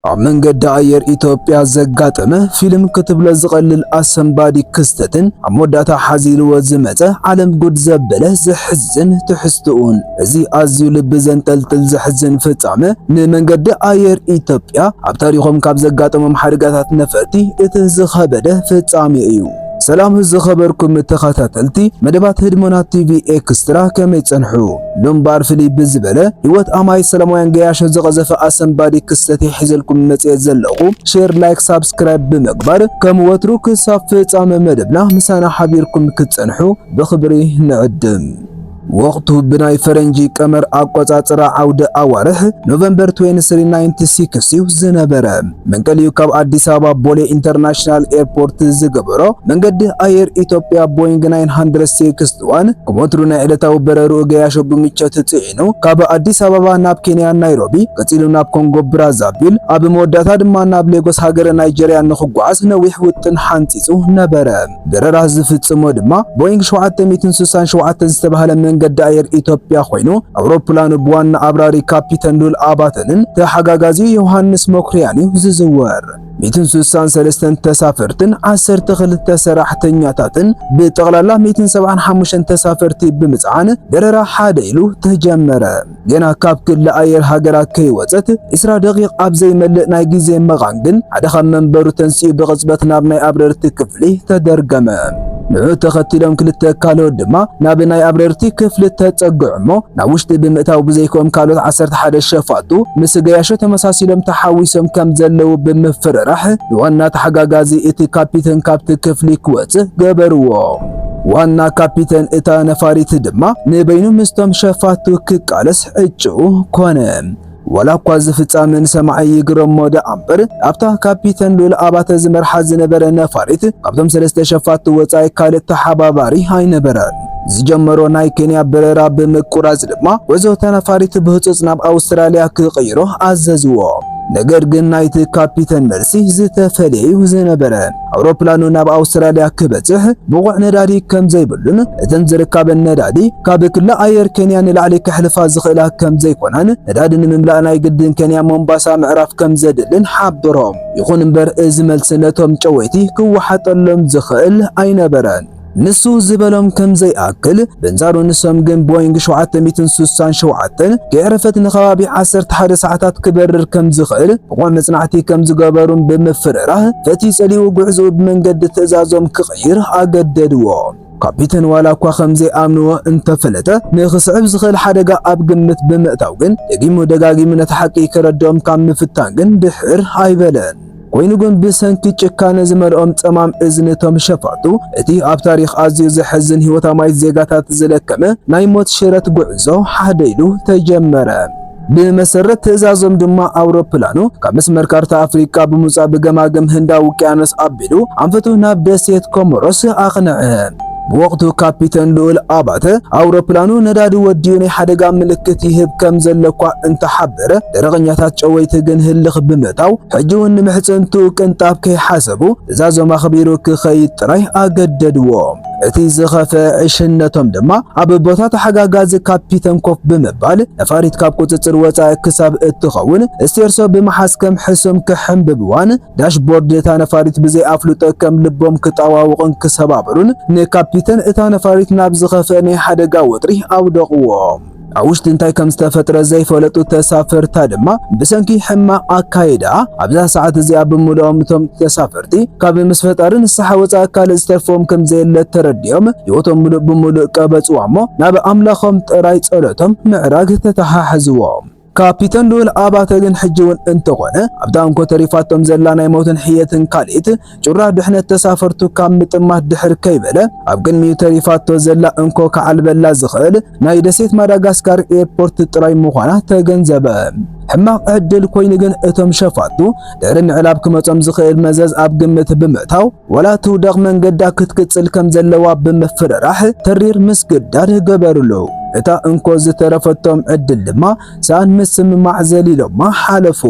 መንገድ አየር ኢትዮጵያ ዘጋጠመ ፊልም ክትብለ ዝቀልል አሰንባዲ ክስተትን አሞዳታ ሓዚሉ ወዝመፀ ዓለም ጉድ ዘበለ ዝሕዝን ትሕዝቱን እዚ ኣዝዩ ልብ ዘንጠልጥል ዝሕዝን ፍጻመ ንመንገዲ አየር ኢትዮጵያ ኣብ ታሪኾም ካብ ዘጋጠሞም ሓደጋታት ነፈርቲ እቲ ዝኸበደ ፍጻሜ እዩ። ሰላም ዝኸበርኩም ተኸታተልቲ መደባት ህድሞናት ቲቪ ኤክስትራ ከመይ ጸንሑ ሎምባር ፊሊፕ ዝበለ ህይወት አማይ ሰላማውያን ገያሾ ዘቀዘፈ አሰንባዲ ክስተት ሒዘልኩም መጽየት ዘለኹ ሼር ላይክ ሳብስክራይብ ብምግባር ከም ወትሩ ክሳብ ፍጻመ መደብና ምሳና ሓቢርኩም ክትጸንሑ በኽብሪ ንዕድም። ወቅቱ ብናይ ፈረንጂ ቀመር አቆጻጽራ ዓውደ አዋርሕ ኖቨምበር 2396 ዝነበረ መንቀልዩ ካብ አዲስ አበባ ቦሌ ኢንተርናሽናል ኤርፖርት ዝገበሮ መንገዲ አየር ኢትዮጵያ ቦይንግ 961 ከሞትሩ ናይ ዕለታዊ በረሩ ገያሾ ብምቾት ጽዒኑ ካብ አዲስ አበባ ናብ ኬንያ ናይሮቢ ቀፂሉ ናብ ኮንጎ ብራዛቪል ኣብ መወዳእታ ድማ ናብ ሌጎስ ሃገረ ናይጀሪያ ንኽጓዓዝ ነዊሕ ውጥን ሓንፂፁ ነበረ። በረራ ዝፍጽሞ ድማ ቦይንግ 767 ዝተባሃለ መንገዲ አየር ኢትዮጵያ ኮይኑ አውሮፕላኑ በዋና አብራሪ ካፒተን ሉል አባተንን ተሓጋጋዚ ዮሐንስ መኩሪያኒ ዝዝወር 163 ተሳፈርትን 12 ሰራሕተኛታትን ብጠቕላላ 175 ተሳፈርቲ ብምጽዓን በረራ ሓደ ኢሉ ተጀመረ። ገና ካብ ክልል አየር ሃገራት ከይወፀት 20 ደቂቕ ኣብ ዘይመልእ ናይ ግዜ መቓንግን ሓደ ካብ መንበሩ ተንሲኡ ብቕጽበት ናብ ናይ አብረርቲ ክፍሊ ተደርገመ። ንዑ ተኸቲሎም ክልተ ካልኦት ድማ ናብ ናይ አብረርቲ ክፍሊ ተጸግዑሞ ናብ ውሽጢ ብምእታው ብዘይኮም ካልኦት 11 ሸፋቱ ምስ ገያሾ ተመሳሲሎም ተሓዊሶም ከም ዘለው ብምፍርራሕ ዋና ተሓጋጋዚ እቲ ካፒተን ካብቲ ክፍሊ ክወጽእ ገበርዎ። ዋና ካፒተን እታ ነፋሪት ድማ ንበይኑ ምስቶም ሸፋቱ ክቃለስ ዕጭው ኮነ። ወላ እኳ ዝፍጻመ ንሰማዕ ይግረሞ ደኣምበር ኣብታ ካፒተን ሉል አባተ ዝመርሓ ዝነበረ ነፋሪት ካብቶም 3 ሸፋቱ ወጻኢ ካልእ ተሓባባሪ ኣይነበረን። ዝጀመሮ ናይ ኬንያ በረራ ብምቁራጽ ድማ ወዞ ተነፋሪት ብህጹጽ ናብ ኣውስትራልያ ክቕይሮ ኣዘዝዎ። ነገር ግን ናይቲ ካፒተን መልሲ ዝተፈለዩ ዝነበረ አውሮፕላኑ ናብ አውስትራልያ ክበጽሕ ብቑዕ ነዳዲ ከም ዘይብሉን እተን ዝርከበን ነዳዲ ካብ ክልል አየር ኬንያ ንላዕሊ ክሕልፋ ዝኽእላ ከም ዘይኮናን ነዳዲ ንምምላእ ናይ ግድን ኬንያ ሞምባሳ ምዕራፍ ከም ዘድልን ሓቢሮም። ይኹን እምበር እዚ መልሲ ነቶም ጨወይቲ ክወሓጠሎም ዝኽእል ኣይነበረን። ንሱ ዝበሎም ከም ዘይኣክል በንዛሩ ንሶም ግን ቦይንግ 767 ከዕረፈት ንኸባቢ 11 ሰዓታት ክበርር ከም ዝኽእል ብቑዕ መጽናዕቲ ከም ዝገበሩን ብምፍርራህ ፈቲ ጸሊው ጉዕዞ ብመንገዲ ትእዛዞም ክቕይር ኣገደድዎ። ካፒተን ዋላ እኳ ከም ዘይኣምንዎ እንተፈለጠ ንኽስዕብ ዝኽእል ሓደጋ ኣብ ግምት ብምእታው ግን ደጋጊሙ ነቲ ሓቂ ከረድኦም ካብ ምፍታን ግን ድሕር ኣይበለን። ኮይኑ ግን ብሰንኪ ጭካነ ዝመልኦም ጸማም እዝነቶም ሸፋቱ እቲ ኣብ ታሪኽ ኣዝዩ ዝሕዝን ህይወት ኣማይት ዜጋታት ዝለከመ ናይ ሞት ሽረት ጉዕዞ ሓደ ኢሉ ተጀመረ። ብመሰረት ትእዛዞም ድማ አውሮፕላኑ ካብ መስመር ካርታ አፍሪካ ብምውጻእ ብገማገም ህንዳዊ ውቅያኖስ ኣቢሉ ኣንፈቱ ናብ ደሴት ኮሞሮስ ኣቕንዐ። ብወቅቱ ካፒተን ሉል አባተ አውሮፕላኑ ነዳዲ ወዲዩ ናይ ሓደጋ ምልክት ይህብ ከም ዘለኳ እንተሓበረ ደረቐኛታት ጨወይቲ ግን ህልኽ ብምእታው ሕጂ እውን ንምሕጽንቱ ቅንጣብ ከይሓሰቡ ትእዛዞም ኣኽቢሩ ክኸይድ ጥራይ ኣገደድዎ። እቲ ዝኸፈ ዕሽነቶም ድማ ኣብ ቦታ ተሓጋጋዚ ካፒተን ኮፍ ብምባል ነፋሪት ካብ ቁጽጽር ወጻኢ ክሳብ እትኸውን እስቴርሶ ብምሓዝ ከም ሕሱም ክሕንብብዋን ዳሽቦርድ እታ ነፋሪት ብዘይ ኣፍልጦ ከም ልቦም ክጣዋውቕን ክሰባብሩን ንካፒተን እታ ነፋሪት ናብ ዝኸፈ ናይ ሓደጋ ወጥሪ ኣውደቕዎ። ኣብ ውሽጢ እንታይ ከም ዝተፈጥረ ዘይፈለጡ ተሳፈርታ ድማ ብሰንኪ ሕማቕ ኣካይዳ ኣብዛ ሰዓት እዚኣ ብምልኦም እቶም ተሳፈርቲ ካብ ምስ ፈጣሪ ንስሓ ወጻኢ ካልእ ዝተርፎም ከም ዘየለ ተረዲኦም ህይወቶም ሙሉእ ብምሉእ ቀበጽዋ እሞ ናብ ኣምላኾም ጥራይ ጸሎቶም ምዕራግ ተተሓሕዝዎም። ካፒተን ሉል አባተ ግን ሕጂውን እንተኾነ ኣብታ እንኮ ተሪፋቶም ዘላ ናይ ሞትን ሕየትን ካልኢት ጩራ ድሕነት ተሳፈርቱ ካብ ምጥማት ድሕር ከይበለ ኣብ ቅድሚኡ ተሪፋቶ ዘላ እንኮ ከዓልበላ ዝኽእል ናይ ደሴት ማዳጋስካር ኤርፖርት ጥራይ ምዃና ተገንዘበ። ሕማቕ ዕድል ኮይኑ ግን እቶም ሸፋቱ ድሕሪ ምዕላብ ክመጾም ዝኽእል መዘዝ ኣብ ግምት ብምእታው ወላ ትውደቕ መንገዳ ክትቅጽል ከም ዘለዋ ብምፍርራሕ ተሪር ምስግዳድ ገበሩሉ። እታ እንኮ ዝተረፈቶም ዕድል ድማ ሳን ምስምማዕ ዘሊሎማ ሓለፉ።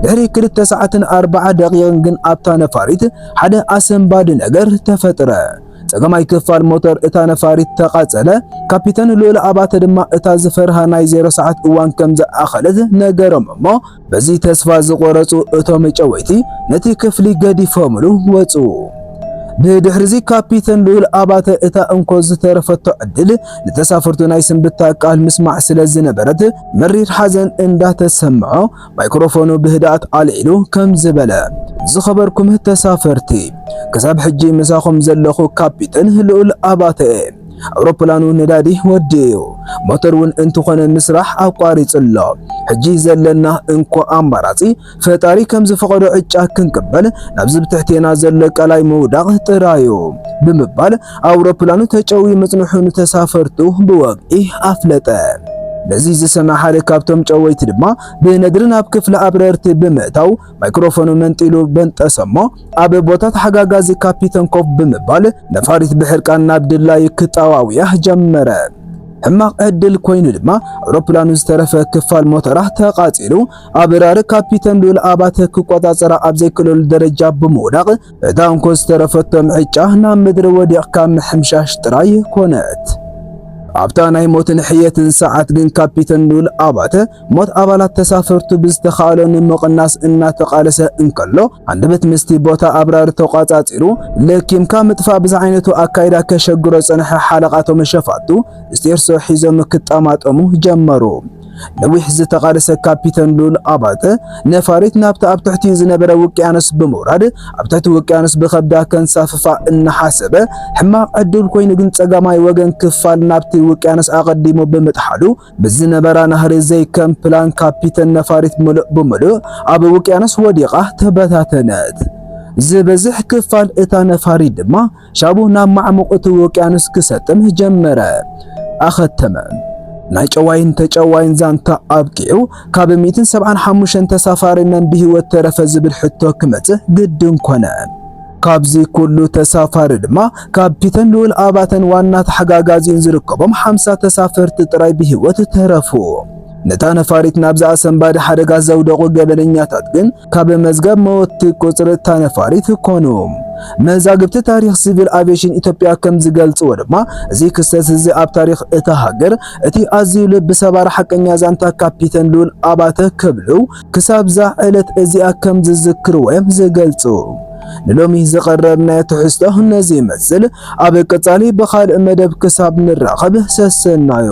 ድሕሪ 2 ሰዓትን 40 ደቂቕን ግን ኣብታ ነፋሪት ሓደ ኣሰንባዲ ነገር ተፈጥረ። ጸገማይ ክፋል ሞተር እታ ነፋሪት ተቃጸለ ካፒተን ልዑል ኣባተ ድማ እታ ዝፈርሃ ናይ 0 ሰዓት እዋን ከም ዝኣኸለት ነገሮም እሞ በዚ ተስፋ ዝቆረጹ እቶም ጨወይቲ ነቲ ክፍሊ ገዲፎምሉ ወጹ ብድሕሪዚ ካፒተን ልዑል ኣባተ እታ እንኮ ዝተረፈቶ ዕድል ንተሳፈርቱ ናይ ስንብታ ቃል ምስማዕ ስለ ዝነበረት መሪር ሓዘን እንዳተሰምዖ ማይክሮፎኑ ብህድኣት ኣልዒሉ ከም ዝበለ ዝኸበርኩም ተሳፈርቲ ክሳብ ሕጂ ምሳኹም ዘለኹ ካፒተን ልዑል ኣባተ አውሮፕላኑ ነዳዲ ወዲዩ ሞተር ውን እንትኾነ ምስራሕ ኣቋሪጽሎ ሕጂ ዘለና እንኳ ኣምባራጺ ፈጣሪ ከም ዝፈቀዶ ዕጫ ክንቅበል ናብ ዝብትሕቴና ዘሎ ቃላይ መውዳቕ ጥራዩ ብምባል አውሮፕላኑ ተጨዊ መጽንሑን ተሳፈርቱ ብወግኢ ኣፍለጠ ነዚ ዝሰማ ሓደ ካብቶም ጨወይቲ ድማ ብነድርን ኣብ ክፍለ አብረርቲ ብምእታው ማይክሮፎኑ መንጢሉ በንጠሰሞ ኣብ ቦታ ተሓጋጋዚ ካፒተን ኮፍ ብምባል ነፋሪት ብሕርቃን ናብ ድላይ ክጣዋውያ ጀመረ ሕማቕ ዕድል ኮይኑ ድማ አውሮፕላኑ ዝተረፈ ክፋል ሞተራ ተቃጺሉ አብራሪ ካፒተን ልዑል ኣባተ ክቆጻጸራ ኣብ ዘይክለሉ ደረጃ ብምውዳቕ እታ እንኮ ዝተረፈቶ ምዕጫ ናብ ምድሪ ወዲቕካ ምሕምሻሽ ጥራይ ኮነት ኣብታ ናይ ሞትን ሕየትን ሰዓት ግን ካፒተን ልዑል ኣባተ ሞት ኣባላት ተሳፈርቱ ብዝተኻእሎ ንምቕናስ እናተቃለሰ እንከሎ አንደበት ምስቲ ቦታ አብራሪ ተቋጻጺሩ ለኪምካ ምጥፋእ ብዛዓይነቱ ኣካይዳ ከሸግሮ ጸንሐ ሓለቃቶ መሸፋቱ እስቴርሶ ሒዞም ክጣማጠሙ ጀመሩ ነዊሕ ዝተቃለሰ ካፒተን ልዑል ኣባተ ነፋሪት ናብታ ኣብ ትሕቲኡ ዝነበረ ውቅያኖስ ብምውራድ ኣብ ትሕቲ ውቅያኖስ ብኸብዳ ከንሳፍፋ እናሓሰበ ሕማቕ ዕድል ኮይኑ ግን ጸጋማይ ወገን ክፋል ናብቲ ውቅያኖስ ኣቀዲሙ ብምጥሓሉ ብዝነበራ ናህሪ ዘይከም ፕላን ካፒተን ነፋሪት ሙሉእ ብምሉእ ኣብ ውቅያኖስ ወዲቓ ተበታተነት ዝበዝሕ ክፋል እታ ነፋሪት ድማ ሻቡ ናብ ማዕሙቕ ውቅያኖስ ክሰጥም ጀመረ ኣኸተመ ናይ ጨዋይን ተጨዋይን ዛንታ ኣብቂዑ ካብ 175 ተሳፋሪ መን ብህይወት ተረፈ ዝብል ሕቶ ክመጽእ ግድን ኮነ ካብዚ ኩሉ ተሳፋሪ ድማ ካፒተን ልዑል ኣባተን ዋና ተሓጋጋዚን ዝርከቦም 50 ተሳፈርቲ ጥራይ ብህይወት ተረፉ ነታ ነፋሪት ናብዛ ኣሰንባዲ ሓደጋ ዘውደቁ ገበለኛታት ግን ካብ መዝገብ መወቲ ቁጽሪ እታ ነፋሪት ኮኑ መዛግብቲ ታሪኽ ሲቪል አቪዬሽን ኢትዮጵያ ከም ዝገልጽዎ ድማ እዚ ክስተት እዚ ኣብ ታሪኽ እታ ሃገር እቲ ኣዝዩ ልቢ ሰባሪ ሓቀኛ ዛንታ ካፒተን ልዑል ኣባተ ክብሉ ክሳብ ዛ ዕለት እዚኣ ከም ዝዝክርዎ ዝገልጹ ንሎሚ ዝቐረብናዮ ትሕዝቶ ነዚ ይመስል ኣብ ቀጻሊ ብኻልእ መደብ ክሳብ ንራኸብ ሰሰናዮ